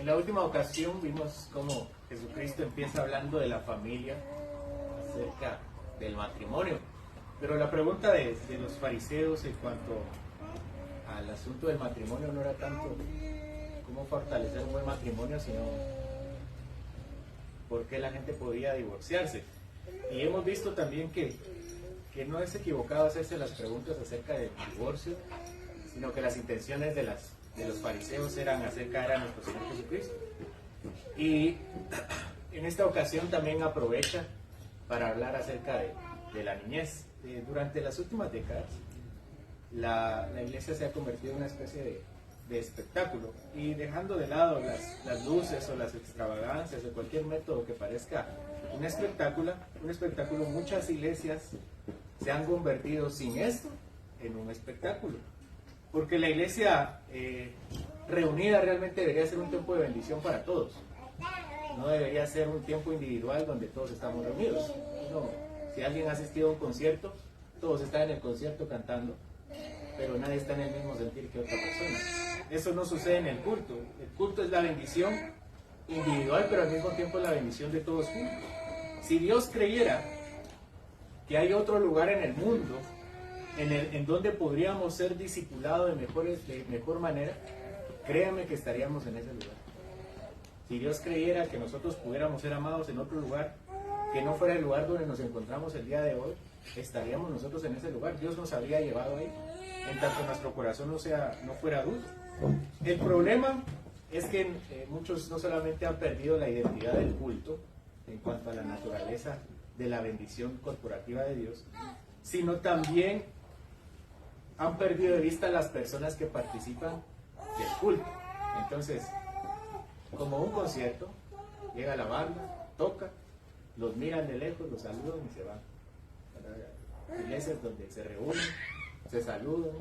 En la última ocasión vimos cómo Jesucristo empieza hablando de la familia, acerca del matrimonio. Pero la pregunta de los fariseos en cuanto al asunto del matrimonio no era tanto cómo fortalecer un buen matrimonio, sino por qué la gente podía divorciarse. Y hemos visto también que no es equivocado hacerse las preguntas acerca del divorcio, sino que las intenciones de los fariseos eran acerca de nuestro Señor Jesucristo. Y en esta ocasión también aprovecha para hablar acerca de la niñez. Durante las últimas décadas, la iglesia se ha convertido en una especie de espectáculo, y dejando de lado las luces o las extravagancias o cualquier método que parezca un espectáculo, muchas iglesias se han convertido sin esto en un espectáculo, porque la iglesia reunida realmente debería ser un tiempo de bendición para todos, no debería ser un tiempo individual donde todos estamos reunidos. No, si alguien ha asistido a un concierto, todos están en el concierto cantando, pero nadie está en el mismo sentir que otra persona. Eso no sucede en el culto. El culto es la bendición individual, pero al mismo tiempo es la bendición de todos juntos. Si Dios creyera que hay otro lugar en el mundo en donde podríamos ser discipulados de mejor manera, créanme que estaríamos en ese lugar. Si Dios creyera que nosotros pudiéramos ser amados en otro lugar, que no fuera el lugar donde nos encontramos el día de hoy, estaríamos nosotros en ese lugar. Dios nos habría llevado ahí, en tanto nuestro corazón no fuera duro. El problema es que muchos no solamente han perdido la identidad del culto en cuanto a la naturaleza de la bendición corporativa de Dios, sino también han perdido de vista las personas que participan del culto. Entonces, como un concierto, llega la banda, toca, los miran de lejos, los saludan y se van. Iglesias donde se reúnen, se saludan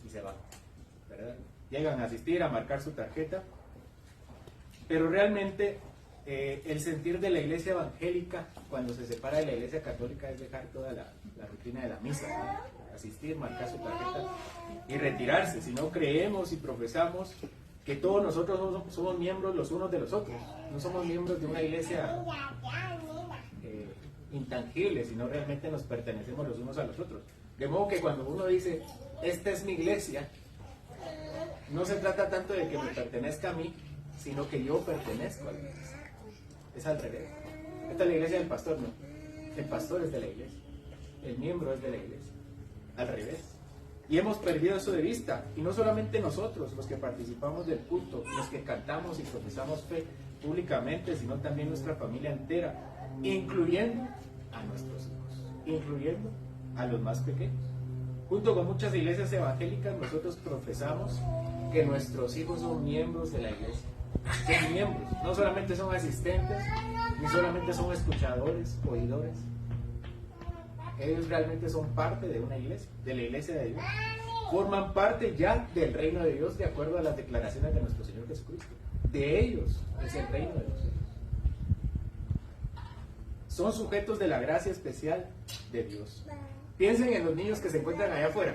y se van, ¿verdad? Llegan a asistir, a marcar su tarjeta, pero realmente el sentir de la iglesia evangélica cuando se separa de la iglesia católica es dejar toda la rutina de la misa, ¿no? Asistir, marcar su tarjeta y retirarse. Si no creemos y profesamos que todos nosotros somos miembros los unos de los otros, no somos miembros de una iglesia intangible, sino realmente nos pertenecemos los unos a los otros. De modo que cuando uno dice, esta es mi iglesia, no se trata tanto de que me pertenezca a mí, sino que yo pertenezco a la iglesia. Es al revés. Esta es la iglesia del pastor, no. El pastor es de la iglesia, el miembro es de la iglesia. Al revés. Y hemos perdido eso de vista. Y no solamente nosotros, los que participamos del culto, los que cantamos y profesamos fe públicamente, sino también nuestra familia entera, incluyendo a nuestros hijos, incluyendo a los más pequeños. Junto con muchas iglesias evangélicas, nosotros profesamos que nuestros hijos son miembros de la iglesia. Son miembros, no solamente son asistentes, ni solamente son escuchadores, oidores. Ellos realmente son parte de una iglesia, de la iglesia de Dios. Forman parte ya del reino de Dios, de acuerdo a las declaraciones de nuestro Señor Jesucristo. De ellos es el reino de los cielos. Son sujetos de la gracia especial de Dios. Piensen en los niños que se encuentran allá afuera.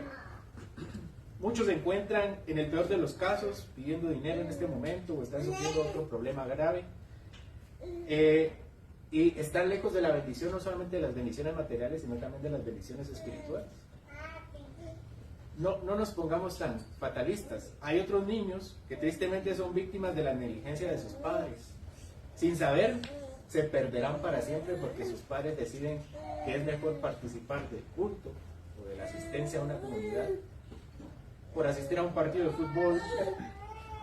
Muchos se encuentran, en el peor de los casos, pidiendo dinero en este momento o están sufriendo otro problema grave. Y están lejos de la bendición, no solamente de las bendiciones materiales, sino también de las bendiciones espirituales. No nos pongamos tan fatalistas. Hay otros niños que tristemente son víctimas de la negligencia de sus padres. Sin saber, se perderán para siempre porque sus padres deciden que es mejor participar del culto o de la asistencia a una comunidad, por asistir a un partido de fútbol,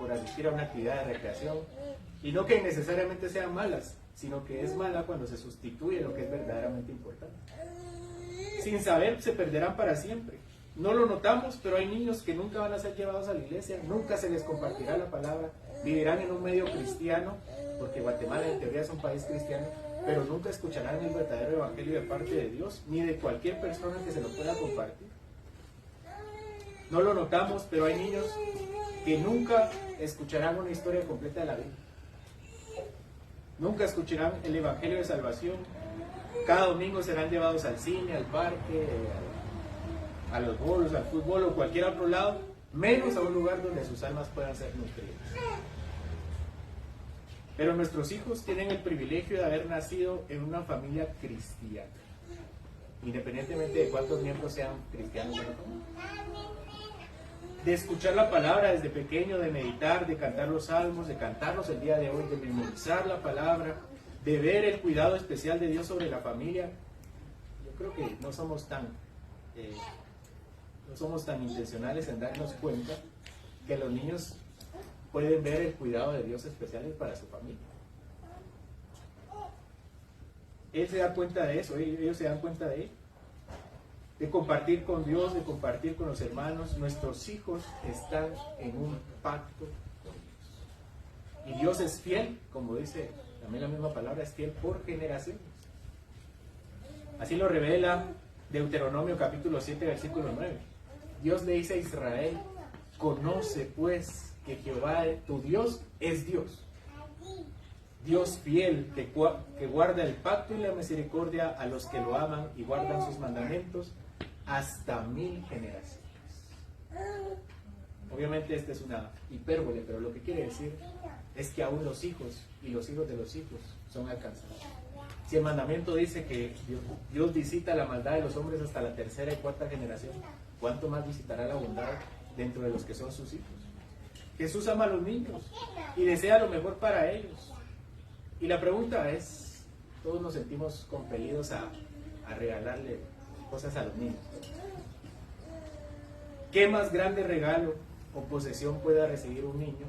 por asistir a una actividad de recreación, y no que necesariamente sean malas, sino que es mala cuando se sustituye lo que es verdaderamente importante. Sin saber, se perderán para siempre. No lo notamos, pero hay niños que nunca van a ser llevados a la iglesia, nunca se les compartirá la palabra, vivirán en un medio cristiano, porque Guatemala en teoría es un país cristiano, pero nunca escucharán el verdadero evangelio de parte de Dios, ni de cualquier persona que se lo pueda compartir. No lo notamos, pero hay niños que nunca escucharán una historia completa de la Biblia. Nunca escucharán el evangelio de salvación. Cada domingo serán llevados al cine, al parque, a los bolos, al fútbol o cualquier otro lado, menos a un lugar donde sus almas puedan ser nutridas. Pero nuestros hijos tienen el privilegio de haber nacido en una familia cristiana, independientemente de cuántos miembros sean cristianos. De escuchar la palabra desde pequeño, de meditar, de cantar los salmos, de cantarlos el día de hoy, de memorizar la palabra, de ver el cuidado especial de Dios sobre la familia. Yo creo que no somos tan intencionales en darnos cuenta que los niños pueden ver el cuidado de Dios especiales para su familia. Él se da cuenta de eso, ellos se dan cuenta de ello. De compartir con Dios, de compartir con los hermanos. Nuestros hijos están en un pacto con Dios. Y Dios es fiel, como dice también la misma palabra, es fiel por generaciones. Así lo revela Deuteronomio capítulo 7, versículo 9. Dios le dice a Israel: conoce pues que Jehová tu Dios es Dios. Dios fiel que guarda el pacto y la misericordia a los que lo aman y guardan sus mandamientos hasta 1000 generaciones. Obviamente esta es una hipérbole, pero lo que quiere decir es que aún los hijos y los hijos de los hijos son alcanzados. Si el mandamiento dice que Dios visita la maldad de los hombres hasta la 3ª y 4ª generación, ¿cuánto más visitará la bondad dentro de los que son sus hijos? Jesús ama a los niños y desea lo mejor para ellos. Y la pregunta es, todos nos sentimos compelidos a regalarle cosas a los niños. ¿Qué más grande regalo o posesión pueda recibir un niño?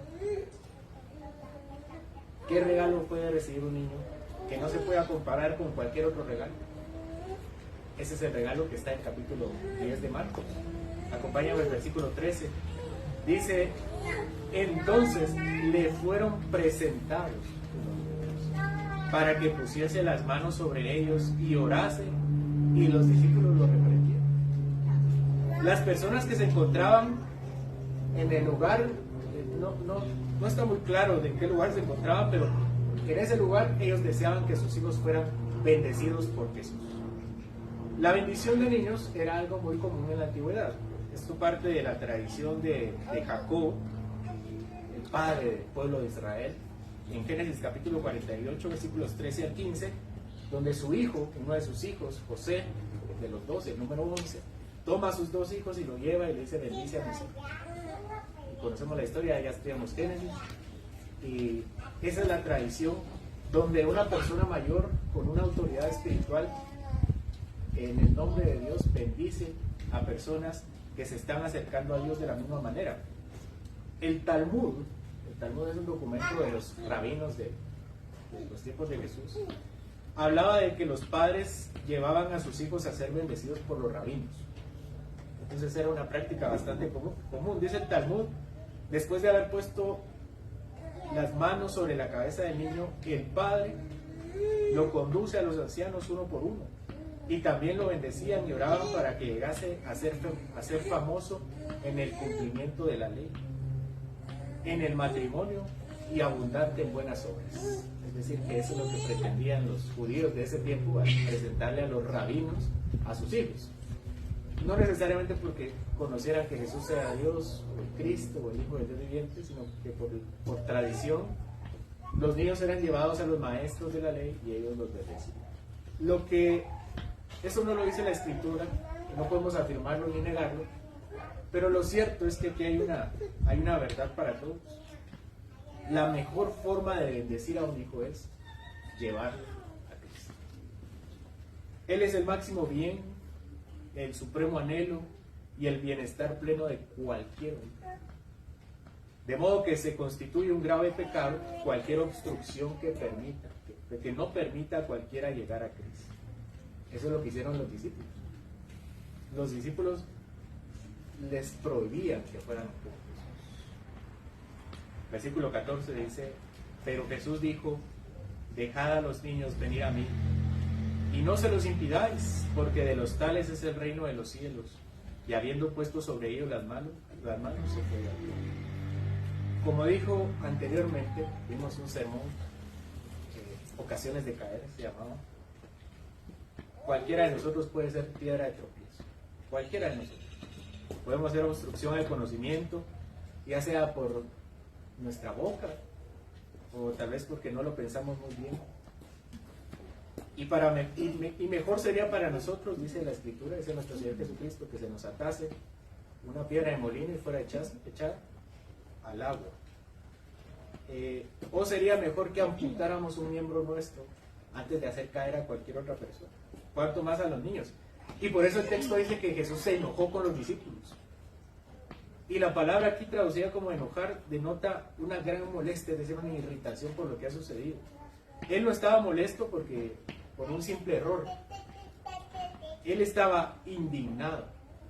¿Qué regalo puede recibir un niño que no se pueda comparar con cualquier otro regalo? Ese es el regalo que está en el capítulo 10 de Marcos. Acompáñame el versículo 13. Dice: entonces le fueron presentados para que pusiese las manos sobre ellos y orase, y los discípulos lo reprendieron. Las personas que se encontraban en el lugar, no está muy claro de en qué lugar se encontraban, pero en ese lugar ellos deseaban que sus hijos fueran bendecidos por Jesús. La bendición de niños era algo muy común en la antigüedad. Esto parte de la tradición de Jacob, el padre del pueblo de Israel, en Génesis capítulo 48, versículos 13 al 15, donde su hijo, uno de sus hijos, José, de los 12, el número 11, toma a sus 2 hijos y lo lleva y le dice: bendice a mis hijos. Y conocemos la historia, ya estudiamos Génesis, y esa es la tradición donde una persona mayor con una autoridad espiritual, en el nombre de Dios, bendice a personas que se están acercando a Dios de la misma manera. El Talmud es un documento de los rabinos de los tiempos de Jesús. Hablaba de que los padres llevaban a sus hijos a ser bendecidos por los rabinos. Entonces era una práctica bastante común. Dice el Talmud: después de haber puesto las manos sobre la cabeza del niño, el padre lo conduce a los ancianos uno por uno, y también lo bendecían y oraban para que llegase a ser famoso en el cumplimiento de la ley, en el matrimonio y abundante en buenas obras. Es decir, que eso es lo que pretendían los judíos de ese tiempo, al presentarle a los rabinos a sus hijos. No necesariamente porque conocieran que Jesús era Dios, o el Cristo, o el Hijo del Dios viviente, sino que por tradición los niños eran llevados a los maestros de la ley y ellos los bendecían. Eso no lo dice la Escritura, no podemos afirmarlo ni negarlo, pero lo cierto es que aquí hay una verdad para todos. La mejor forma de bendecir a un hijo es llevarlo a Cristo. Él es el máximo bien, el supremo anhelo y el bienestar pleno de cualquier hombre. De modo que se constituye un grave pecado cualquier obstrucción que no permita a cualquiera llegar a Cristo. Eso es lo que hicieron los discípulos. Los discípulos les prohibían que fueran con Jesús. Versículo 14 dice: pero Jesús dijo: dejad a los niños venir a mí, y no se los impidáis, porque de los tales es el reino de los cielos. Y habiendo puesto sobre ellos las manos se fue. Como dijo anteriormente, vimos un sermón, ocasiones de caer se llamaba. Cualquiera de nosotros puede ser piedra de tropiezo. Cualquiera de nosotros. Podemos hacer obstrucción al conocimiento, ya sea por nuestra boca o tal vez porque no lo pensamos muy bien. Y mejor sería para nosotros, dice la Escritura, dice nuestro Señor Jesucristo, que se nos atase una piedra de molino y fuera echada al agua. O sería mejor que amputáramos un miembro nuestro antes de hacer caer a cualquier otra persona, cuanto más a los niños. Y por eso el texto dice que Jesús se enojó con los discípulos. Y la palabra aquí traducida como enojar denota una gran molestia, es decir, una irritación por lo que ha sucedido. Él no estaba molesto por un simple error. Él estaba indignado.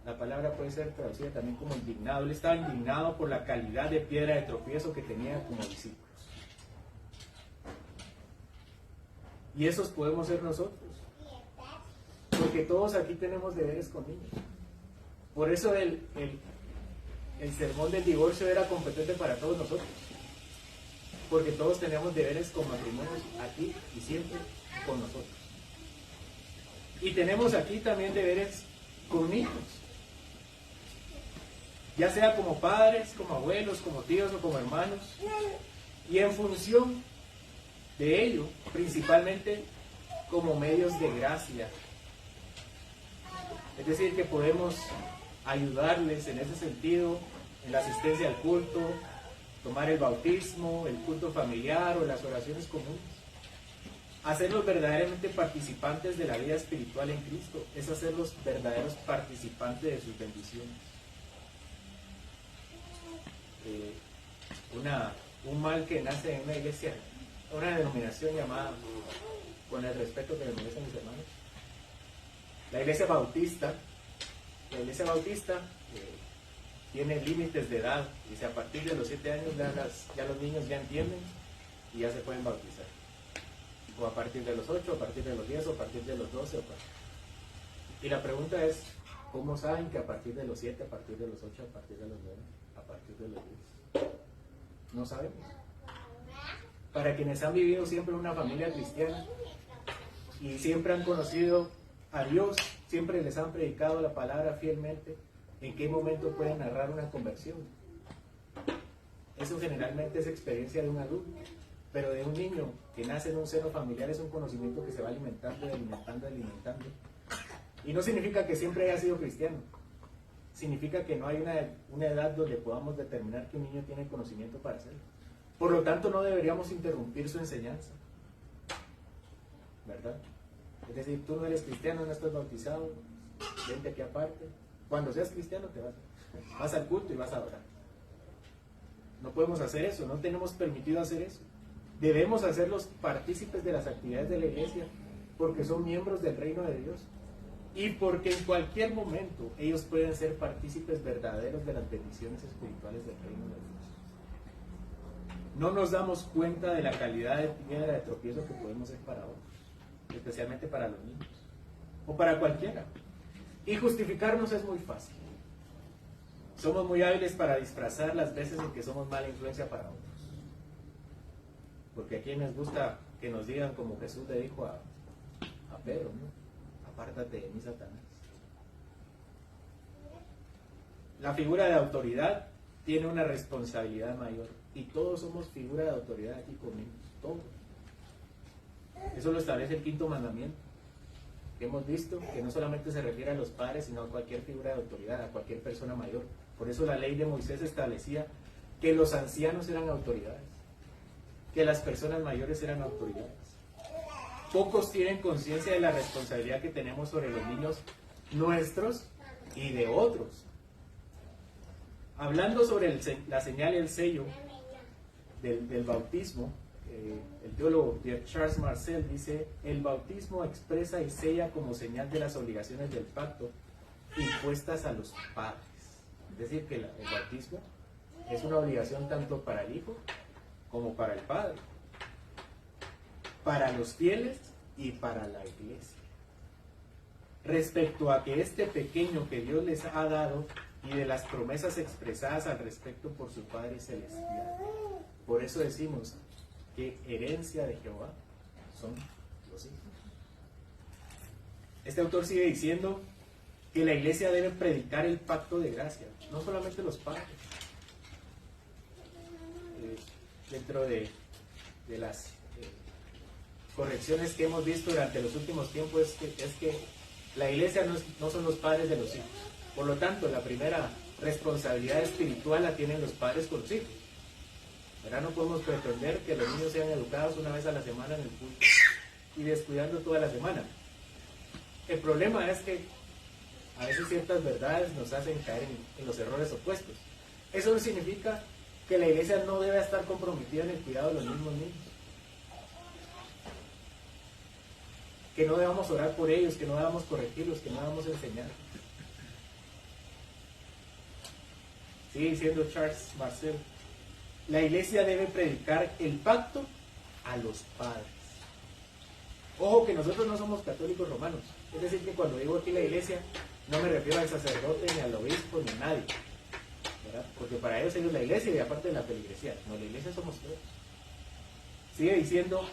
La palabra puede ser traducida también como indignado. Él estaba indignado por la calidad de piedra de tropiezo que tenía como discípulos. Y esos podemos ser nosotros. Porque todos aquí tenemos deberes con niños. Por eso el sermón del divorcio era competente para todos nosotros. Porque todos tenemos deberes con matrimonios aquí y siempre con nosotros. Y tenemos aquí también deberes con hijos. Ya sea como padres, como abuelos, como tíos o como hermanos. Y en función de ello, principalmente como medios de gracia. Es decir, que podemos ayudarles en ese sentido, en la asistencia al culto, tomar el bautismo, el culto familiar o las oraciones comunes. Hacerlos verdaderamente participantes de la vida espiritual en Cristo es hacerlos verdaderos participantes de sus bendiciones. Un mal que nace en una iglesia, una denominación llamada, con el respeto que me merecen mis hermanos, la iglesia bautista tiene límites de edad. Dice, a partir de los 7 años ya los niños ya entienden y ya se pueden bautizar. O a partir de los 8, a partir de los 10, o a partir de los 12. Y la pregunta es, ¿cómo saben que a partir de los 7, a partir de los 8, a partir de los 9, a partir de los 10? No sabemos. Para quienes han vivido siempre en una familia cristiana y siempre han conocido a Dios, siempre les han predicado la palabra fielmente, ¿en qué momento pueden narrar una conversión? Eso generalmente es experiencia de un adulto, pero de un niño que nace en un seno familiar es un conocimiento que se va alimentando, alimentando. Y no significa que siempre haya sido cristiano. Significa que no hay una edad donde podamos determinar que un niño tiene conocimiento para hacerlo. Por lo tanto, no deberíamos interrumpir su enseñanza, ¿verdad? Es decir, tú no eres cristiano, no estás bautizado, vente aquí aparte. Cuando seas cristiano te vas al culto y vas a orar. No podemos hacer eso, no tenemos permitido hacer eso. Debemos hacerlos partícipes de las actividades de la iglesia, porque son miembros del reino de Dios. Y porque en cualquier momento ellos pueden ser partícipes verdaderos de las bendiciones espirituales del reino de Dios. No nos damos cuenta de la calidad de piedra de tropiezo que podemos ser para otros, especialmente para los niños, o para cualquiera. Y justificarnos es muy fácil. Somos muy hábiles para disfrazar las veces en que somos mala influencia para otros. Porque a quien les gusta que nos digan como Jesús le dijo a Pedro, ¿no? Apártate de mí, Satanás. La figura de autoridad tiene una responsabilidad mayor. Y todos somos figura de autoridad aquí conmigo. Todos. Eso lo establece el 5º mandamiento. Que hemos visto que no solamente se refiere a los padres, sino a cualquier figura de autoridad, a cualquier persona mayor. Por eso la ley de Moisés establecía que los ancianos eran autoridades. Que las personas mayores eran autoridades. Pocos tienen conciencia de la responsabilidad que tenemos sobre los niños nuestros y de otros. Hablando sobre la señal y el sello del bautismo, el teólogo Charles Marcel dice: el bautismo expresa y sella como señal de las obligaciones del pacto impuestas a los padres. Es decir, que el bautismo es una obligación tanto para el hijo como para el padre, para los fieles y para la iglesia, respecto a que este pequeño que Dios les ha dado y de las promesas expresadas al respecto por su Padre Celestial. Por eso decimos que herencia de Jehová son los hijos. Este autor sigue diciendo que la iglesia debe predicar el pacto de gracia, no solamente los padres. Dentro de correcciones que hemos visto durante los últimos tiempos es que la iglesia no son los padres de los hijos. Por lo tanto, la primera responsabilidad espiritual la tienen los padres con los hijos. ¿Verdad? No podemos pretender que los niños sean educados una vez a la semana en el culto y descuidando toda la semana. El problema es que a veces ciertas verdades nos hacen caer en los errores opuestos. Eso no significa que la iglesia no debe estar comprometida en el cuidado de los mismos niños. Que no debamos orar por ellos, que no debamos corregirlos, que no debamos enseñar. Sigue diciendo Charles Marcel, la iglesia debe predicar el pacto a los padres. Ojo que nosotros no somos católicos romanos. Es decir, que cuando digo aquí la iglesia, no me refiero al sacerdote, ni al obispo, ni a nadie, ¿verdad? Porque para ellos es la iglesia y aparte de la feligresía. No, la iglesia somos todos. Sigue diciendo,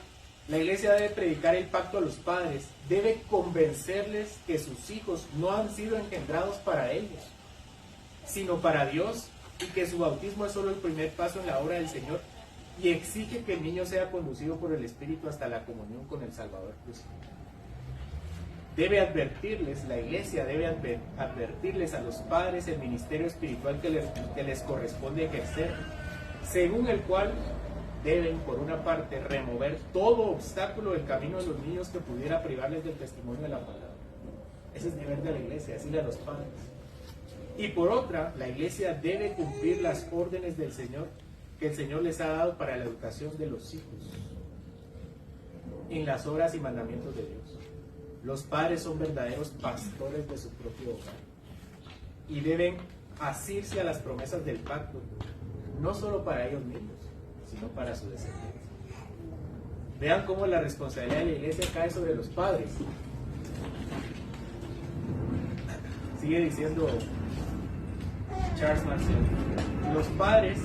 la iglesia debe predicar el pacto a los padres, debe convencerles que sus hijos no han sido engendrados para ellos, sino para Dios, y que su bautismo es solo el primer paso en la obra del Señor, y exige que el niño sea conducido por el Espíritu hasta la comunión con el Salvador crucificado. Debe advertirles, la iglesia debe advertirles a los padres el ministerio espiritual que les corresponde ejercer, según el cual deben, por una parte, remover todo obstáculo del camino de los niños que pudiera privarles del testimonio de la palabra. Ese es el deber de la iglesia, decirle a los padres. Y por otra, la iglesia debe cumplir las órdenes del Señor, que el Señor les ha dado para la educación de los hijos, en las obras y mandamientos de Dios. Los padres son verdaderos pastores de su propio hogar y deben asirse a las promesas del pacto, no solo para ellos mismos, sino para su descendencia. Vean cómo la responsabilidad de la iglesia cae sobre los padres. Sigue diciendo Charles Marcel, los padres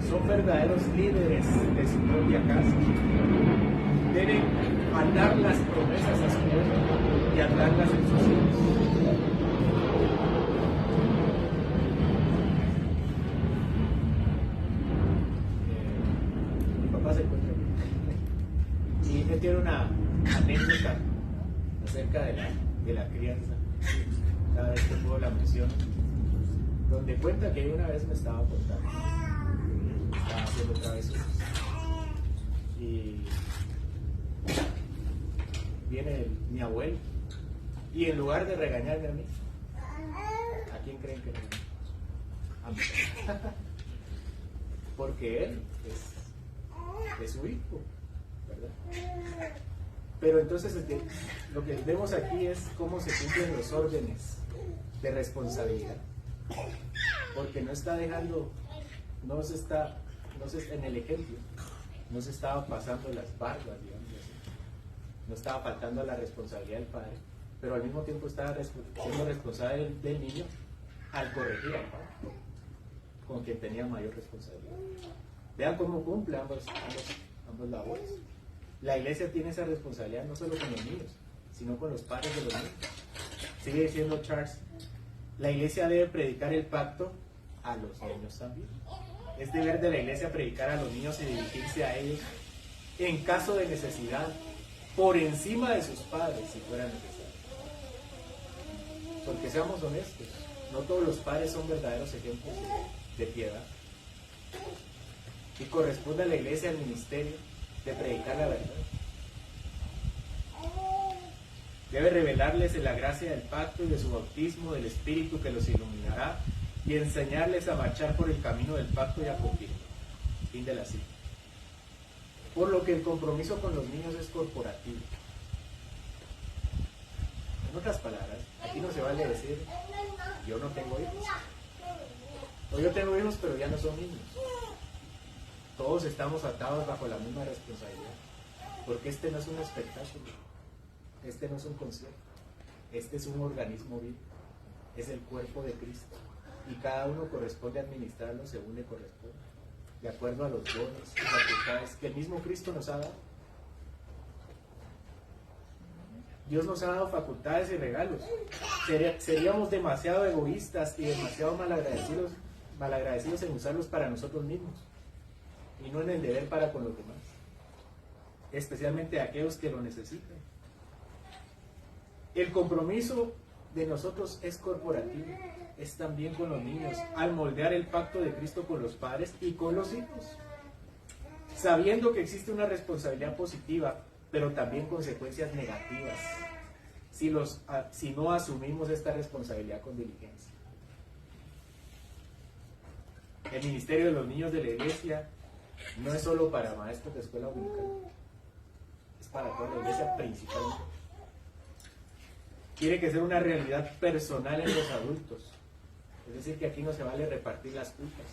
son verdaderos líderes de su propia casa. Deben atar las promesas a su pueblo y atarlas en sus hijos. Mi papá se encuentra aquí. Y él tiene una anécdota acerca de la crianza. Cada vez que puedo la menciono, donde cuenta que una vez me estaba contando, estaba haciendo travesuras y viene mi abuelo y en lugar de regañarme a mí, ¿a quién creen que regaña? A mí. Porque él es su hijo, ¿verdad? Pero entonces lo que vemos aquí es cómo se cumplen los órdenes de responsabilidad, porque no está dejando, en el ejemplo, no se estaba pasando las barbas, digamos así. No estaba faltando a la responsabilidad del padre, pero al mismo tiempo estaba siendo responsable del niño al corregir al padre, con quien tenía mayor responsabilidad. Vean cómo cumple ambos labores. La iglesia tiene esa responsabilidad no solo con los niños, sino con los padres de los niños. Sigue diciendo Charles, la iglesia debe predicar el pacto a los niños también. Es deber de la iglesia predicar a los niños y dirigirse a ellos en caso de necesidad, por encima de sus padres, si fuera necesario. Porque seamos honestos, no todos los padres son verdaderos ejemplos de piedad. Y corresponde a la iglesia el ministerio de predicar la verdad. Debe revelarles la gracia del pacto y de su bautismo, del Espíritu que los iluminará, y enseñarles a marchar por el camino del pacto y a cumplir. Fin de la cita. Por lo que el compromiso con los niños es corporativo. En otras palabras, aquí no se vale decir, yo no tengo hijos. O yo tengo hijos, pero ya no son niños. Todos estamos atados bajo la misma responsabilidad. Porque este no es un espectáculo. Este no es un concierto. Este es un organismo vivo. Es el cuerpo de Cristo. Y cada uno corresponde administrarlo según le corresponde, de acuerdo a los dones y facultades que el mismo Cristo nos ha dado. Dios nos ha dado facultades y regalos. Seríamos demasiado egoístas y demasiado malagradecidos en usarlos para nosotros mismos y no en el deber para con los demás. especialmente a aquellos que lo necesitan. El compromiso de nosotros es corporativo, es también con los niños, al moldear el pacto de Cristo con los padres y con los hijos, sabiendo que existe una responsabilidad positiva, pero también consecuencias negativas, si no asumimos esta responsabilidad con diligencia. El ministerio de los niños de la iglesia no es solo para maestros de escuela dominical, es para toda la iglesia principalmente. Tiene que ser una realidad personal en los adultos. Es decir, que aquí no se vale repartir las culpas.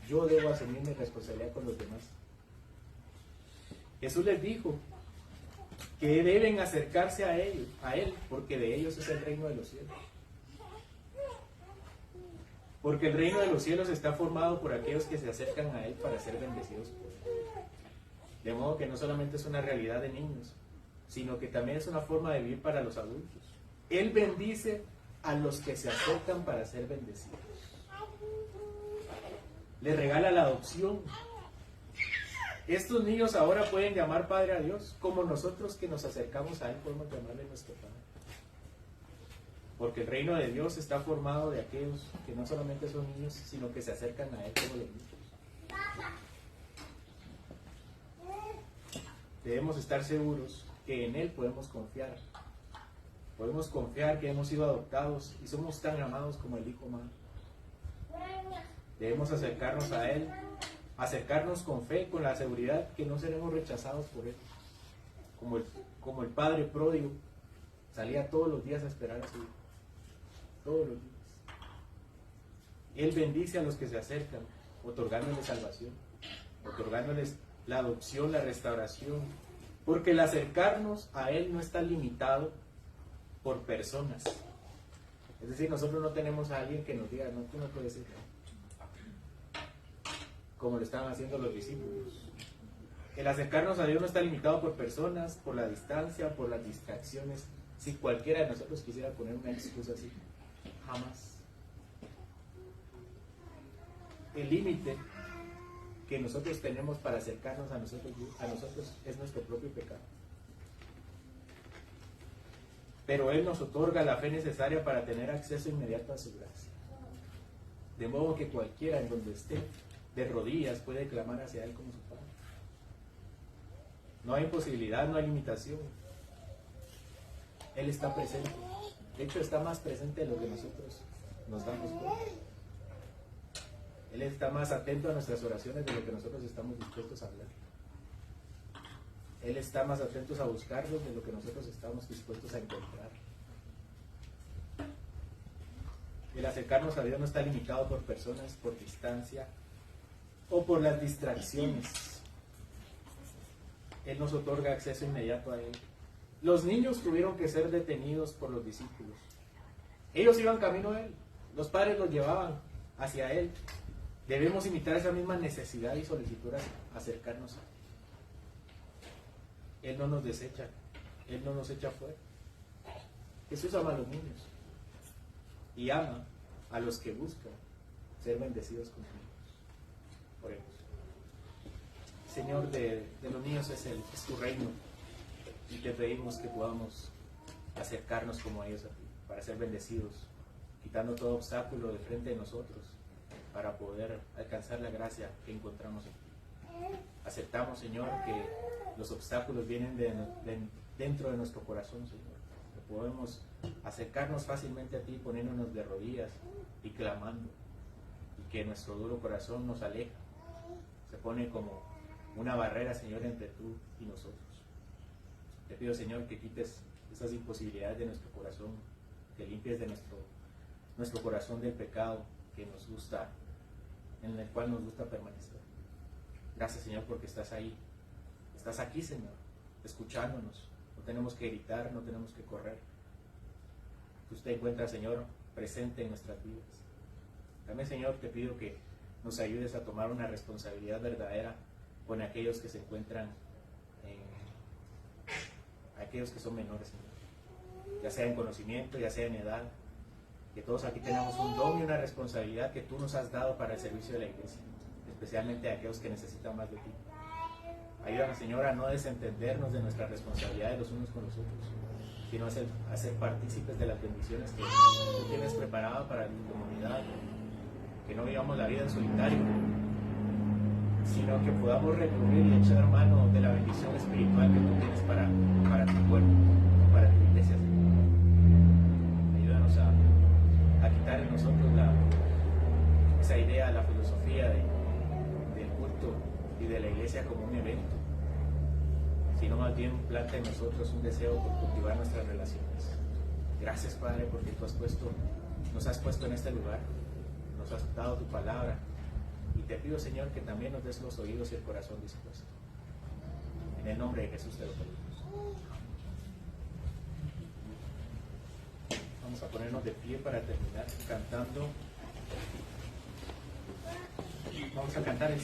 Yo debo asumir mi responsabilidad con los demás. Jesús les dijo que deben acercarse a Él, porque de ellos es el reino de los cielos. Porque el reino de los cielos está formado por aquellos que se acercan a Él para ser bendecidos por Él. De modo que no solamente es una realidad de niños, sino que también es una forma de vivir para los adultos. Él bendice a los que se acercan para ser bendecidos. Le regala la adopción. Estos niños ahora pueden llamar Padre a Dios, como nosotros que nos acercamos a Él podemos llamarle nuestro Padre. Porque el reino de Dios está formado de aquellos que no solamente son niños, sino que se acercan a Él como los niños. Debemos estar seguros que en Él podemos confiar. Podemos confiar que hemos sido adoptados y somos tan amados como el Hijo amado. Debemos acercarnos a Él, acercarnos con fe, con la seguridad que no seremos rechazados por Él. Como el Padre pródigo salía todos los días a esperar a su Hijo. Todos los días. Él bendice a los que se acercan, otorgándoles salvación, otorgándoles la adopción, la restauración. Porque el acercarnos a Él no está limitado por personas. Es decir, nosotros no tenemos a alguien que nos diga, no, tú no puedes ir, como lo estaban haciendo los discípulos. El acercarnos a Dios no está limitado por personas, por la distancia, por las distracciones. Si cualquiera de nosotros quisiera poner una excusa así, jamás. El límite que nosotros tenemos para acercarnos a nosotros es nuestro propio pecado. Pero Él nos otorga la fe necesaria para tener acceso inmediato a su gracia. De modo que cualquiera en donde esté, de rodillas, puede clamar hacia Él como su Padre. No hay imposibilidad, no hay limitación. Él está presente. De hecho, está más presente de lo que nosotros nos damos cuenta. Él está más atento a nuestras oraciones de lo que nosotros estamos dispuestos a hablar. Él está más atento a buscarlos de lo que nosotros estamos dispuestos a encontrar. El acercarnos a Dios no está limitado por personas, por distancia o por las distracciones. Él nos otorga acceso inmediato a Él. Los niños tuvieron que ser detenidos por los discípulos. Ellos iban camino a Él. Los padres los llevaban hacia Él. Debemos imitar esa misma necesidad y solicitud a acercarnos a Él. Él no nos desecha, Él no nos echa fuera. Jesús ama a los niños y ama a los que buscan ser bendecidos con Dios. Oremos. Señor, de los niños es tu reino y te pedimos que podamos acercarnos como a ellos a ti, para ser bendecidos, quitando todo obstáculo de frente de nosotros, para poder alcanzar la gracia que encontramos en ti. Aceptamos, Señor, que los obstáculos vienen dentro de nuestro corazón, Señor. Que podemos acercarnos fácilmente a ti poniéndonos de rodillas y clamando. Y que nuestro duro corazón nos aleja. Se pone como una barrera, Señor, entre tú y nosotros. Te pido, Señor, que quites esas imposibilidades de nuestro corazón, que limpies de nuestro corazón del pecado que nos gusta, en el cual nos gusta permanecer. Gracias, Señor, porque estás ahí. Estás aquí, Señor, escuchándonos. No tenemos que gritar, no tenemos que correr. Tú te encuentras, Señor, presente en nuestras vidas. También, Señor, te pido que nos ayudes a tomar una responsabilidad verdadera con aquellos que se encuentran aquellos que son menores, Señor. Ya sea en conocimiento, ya sea en edad. Que todos aquí tenemos un don y una responsabilidad que tú nos has dado para el servicio de la iglesia, especialmente a aquellos que necesitan más de ti. Ayúdanos, Señor, a no desentendernos de nuestra responsabilidad de los unos con los otros, sino a ser partícipes de las bendiciones que tú tienes preparadas para tu comunidad. Que no vivamos la vida en solitario, sino que podamos recurrir y echar mano de la bendición espiritual que tú tienes para tu pueblo, para tu iglesia, Señor. Ayúdanos a quitar en nosotros esa idea, la filosofía del culto y de la iglesia como un evento, sino más bien planta en nosotros un deseo por cultivar nuestras relaciones. Gracias, Padre, porque tú nos has puesto en este lugar, nos has dado tu palabra, y te pido, Señor, que también nos des los oídos y el corazón dispuesto. En el nombre de Jesús te lo pedimos. Vamos a ponernos de pie para terminar cantando. Vamos a cantar el